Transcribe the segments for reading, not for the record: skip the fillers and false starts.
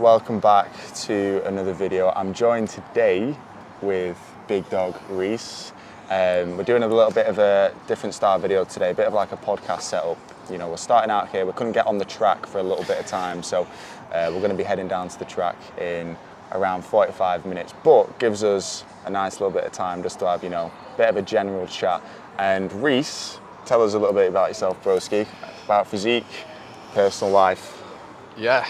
welcome back to another video. I'm joined today with big dog Reece. We're doing a little bit of a different style video today, a bit of like a podcast setup. You know, we're starting out here, we couldn't get on the track for a little bit of time, so we're going to be heading down to the track in around 45 minutes, but gives us a nice little bit of time just to have, you know, a bit of a general chat. And Reece, tell us a little bit about yourself, broski, about physique, personal life. Yeah,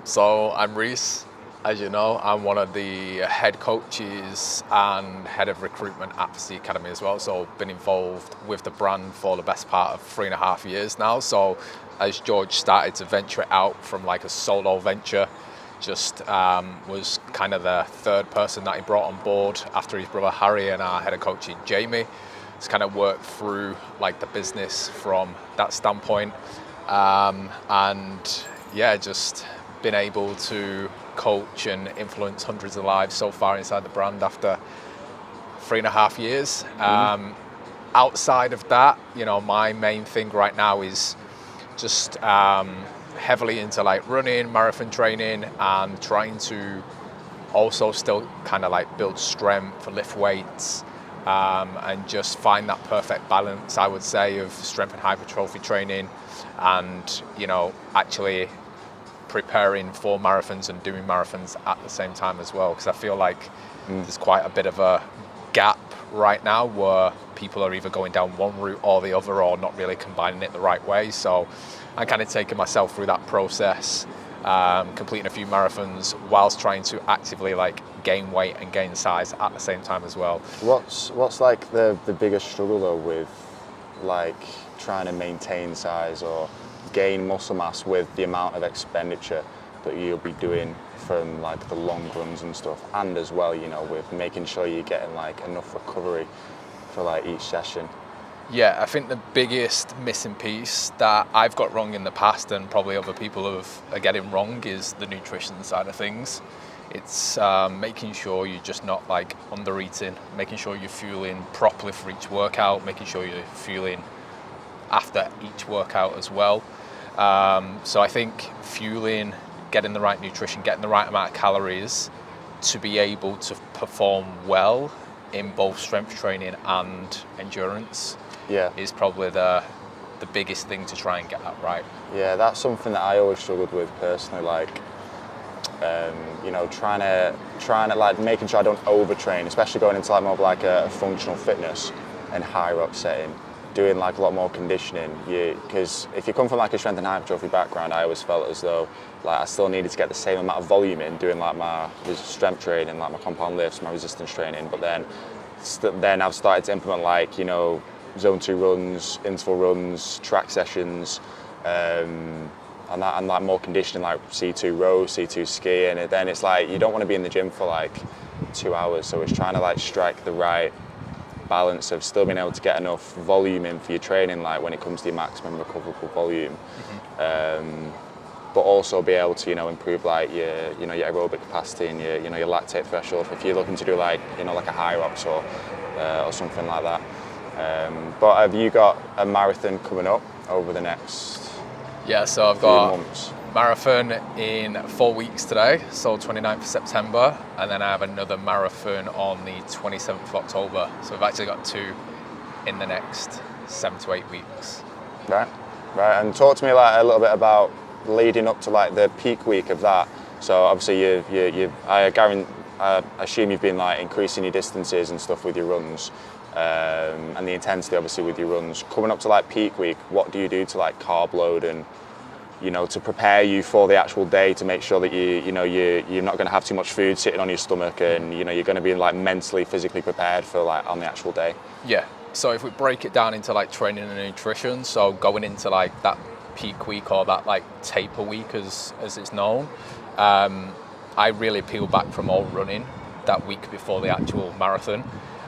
so I'm Reece. As you know, I'm one of the head coaches and head of recruitment at Physique Academy as well. So been involved with the brand for the best part of 3.5 years now. So as George started to venture it out from like a solo venture, just was kind of the third person that he brought on board after his brother Harry and our head of coaching Jamie. It's kind of worked through like the business from that standpoint. And yeah, just been able to coach and influence hundreds of lives so far inside the brand after 3.5 years. Outside of that, you know, my main thing right now is just heavily into like running, marathon training, and trying to also still kind of like build strength, lift weights, and just find that perfect balance, I would say, of strength and hypertrophy training and, you know, actually preparing for marathons and doing marathons at the same time as well, because I feel like there's quite a bit of a gap right now where people are either going down one route or the other or not really combining it the right way. So I'm kind of taking myself through that process, completing a few marathons whilst trying to actively like gain weight and gain size at the same time as well. What's like the biggest struggle though with like trying to maintain size or gain muscle mass with the amount of expenditure that you'll be doing from like the long runs and stuff, and as well, you know, with making sure you're getting like enough recovery for like each session? Yeah, I think the biggest missing piece that I've got wrong in the past and probably other people are getting wrong is the nutrition side of things. It's making sure you're just not like under eating, making sure you're fueling properly for each workout, making sure you're fueling after each workout as well. So I think fueling, getting the right nutrition, getting the right amount of calories to be able to perform well in both strength training and endurance is probably the biggest thing to try and get that right. Yeah, that's something that I always struggled with personally, like you know, trying to like making sure I don't overtrain, especially going into like more of like a functional fitness and high rock setting, doing like a lot more conditioning. Because if you come from like a strength and hypertrophy background, I always felt as though like I still needed to get the same amount of volume in doing like my strength training, like my compound lifts, my resistance training. But then I've started to implement like, you know, zone 2 runs, interval runs, track sessions, and like more conditioning, like C2 row, C2 ski, and then it's like you don't want to be in the gym for like 2 hours. So it's trying to like strike the right balance of still being able to get enough volume in for your training, like when it comes to your maximum recoverable volume, but also be able to, you know, improve like your aerobic capacity and your lactate threshold if you're looking to do like, you know, like a high rocks or something like that. But have you got a marathon coming up over the next so I've got months? Marathon in 4 weeks today, so 29th of September, and then I have another marathon on the 27th of October. So we've actually got 2 in the next 7 to 8 weeks. Right. And talk to me like a little bit about leading up to like the peak week of that. So obviously I assume you've been like increasing your distances and stuff with your runs, and the intensity obviously with your runs. Coming up to like peak week, what do you do to like carb load and, you know, to prepare you for the actual day, to make sure that you're not going to have too much food sitting on your stomach, and, you know, you're going to be like mentally, physically prepared for like on the actual day? Yeah. So if we break it down into like training and nutrition, so going into like that peak week or that like taper week as it's known, I really peel back from all running that week before the actual marathon.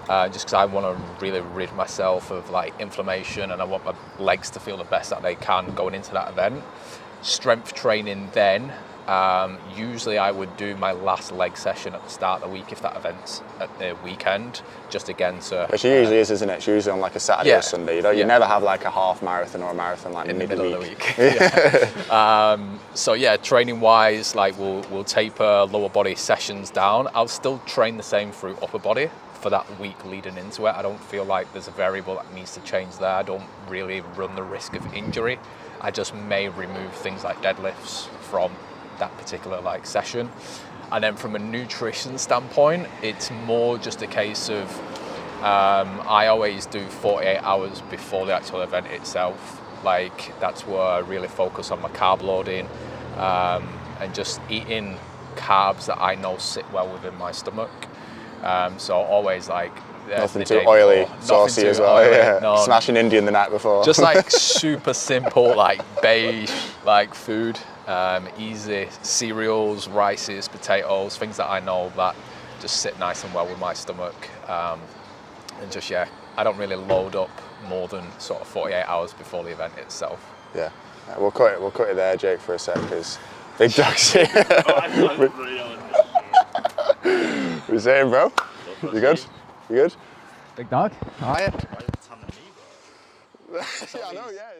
Just because I want to really rid myself of like inflammation, and I want my legs to feel the best that they can going into that event. Strength training then Usually I would do my last leg session at the start of the week if that event's at the weekend, just again to... Which it usually is, isn't it? It's usually on like a Saturday or Sunday. You never have like a half marathon or a marathon like in the middle of the week. So yeah, training wise, like we'll taper lower body sessions down. I'll still train the same through upper body for that week leading into it. I don't feel like there's a variable that needs to change there. I don't really run the risk of injury. I just may remove things like deadlifts from that particular like session. And then from a nutrition standpoint, it's more just a case of I always do 48 hours before the actual event itself. Like that's where I really focus on my carb loading and just eating carbs that I know sit well within my stomach. So always like nothing too oily, saucy as well. Yeah, no, smashing Indian the night before. Just like super simple, like beige, like food. Easy cereals, rices, potatoes, things that I know that just sit nice and well with my stomach. And just, yeah, I don't really load up more than sort of 48 hours before the event itself. Yeah, we'll cut it there, Jake, for a sec, because Big Dog's here. What are you saying, bro? You good? You good? Big Dog, how are you? Yeah, I know, yeah.